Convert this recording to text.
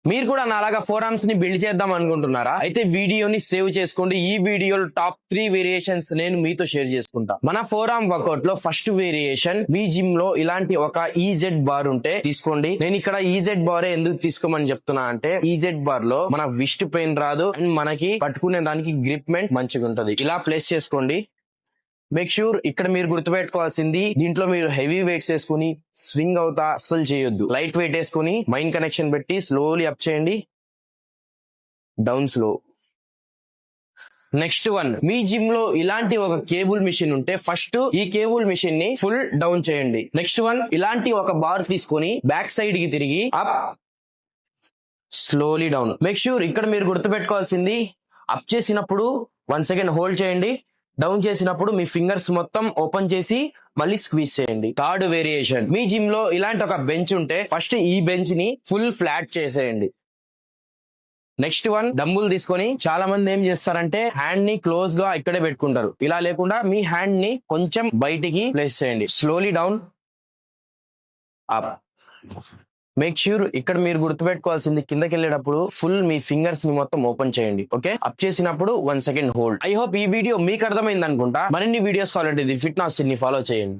మీరు కూడా నాలాగా ఫోర్ ఆర్మ్స్ ని బిల్డ్ చేద్దాం అనుకుంటున్నారా? అయితే వీడియోని సేవ్ చేసుకోండి. ఈ వీడియోలో టాప్ 3 వేరియేషన్స్ నేను మీతో షేర్ చేసుకుంటా. మన ఫోర్ ఆర్మ్ వర్కౌట్ లో ఫస్ట్ వేరియేషన్, మీ జిమ్ లో ఇలాంటి ఒక ఈజెడ్ బార్ ఉంటే తీసుకోండి. నేను ఇక్కడ ఈజెడ్ బార్ ఎందుకు తీసుకోమని చెప్తున్నా అంటే, ఈజెడ్ బార్ లో మన విస్ట్ పెయిన్ రాదు అండ్ మనకి పట్టుకునే దానికి గ్రిప్మెంట్ మంచిగా ఉంటది. ఇలా ప్లేస్ చేసుకోండి. మేక్ ష్యూర్ ఇక్కడ మీరు గుర్తుపెట్టుకోవాల్సింది, దీంట్లో మీరు హెవీ వెయిట్స్ వేసుకుని స్వింగ్ అవుతా అస్సలు చేయొద్దు. లైట్ వెయిట్ వేసుకుని మైండ్ కనెక్షన్ పెట్టి స్లోలీ అప్ చేయండి, డౌన్ స్లో. నెక్స్ట్ వన్, మీ జిమ్ లో ఇలాంటి ఒక కేబుల్ మిషన్ ఉంటే ఫస్ట్ ఈ కేబుల్ మిషన్ ని ఫుల్ డౌన్ చేయండి. నెక్స్ట్ వన్, ఇలాంటి ఒక బార్ తీసుకొని బ్యాక్ సైడ్ కి తిరిగి up, slowly down. Make sure ఇక్కడ మీరు గుర్తుపెట్టుకోవాల్సింది, అప్ చేసినప్పుడు 1 సెకండ్ హోల్డ్ చేయండి, డౌన్ చేసినప్పుడు మీ ఫింగర్స్ మొత్తం ఓపెన్ చేసి మళ్ళీ స్క్వీజ్ చేయండి. థర్డ్ వేరియేషన్, మీ జిమ్ లో ఇలాంటి ఒక బెంచ్ ఉంటే ఫస్ట్ ఈ బెంచ్ ని ఫుల్ ఫ్లాట్ చేసేయండి. నెక్స్ట్ వన్, డంబుల్ తీసుకొని చాలా మంది ఏం చేస్తారంటే హ్యాండ్ ని క్లోజ్ గా ఇక్కడే పెట్టుకుంటారు. ఇలా లేకుండా మీ హ్యాండ్ ని కొంచెం బయటికి ప్లేస్ చేయండి. Slowly down, up. Make sure ఇక్కడ మీరు గుర్తుపెట్టుకోవాల్సింది, కిందకి వెళ్ళేటప్పుడు ఫుల్ మీ ఫింగర్స్ ని మొత్తం ఓపెన్ చేయండి. ఓకే, అప్ చేసినప్పుడు 1 సెకండ్ హోల్డ్. ఐ హోప్ ఈ వీడియో మీకు అర్థమైంది అనుకుంటా. మరిన్ని వీడియోస్ కావాలంటే ఫిట్నెస్ ని ఫాలో చేయండి.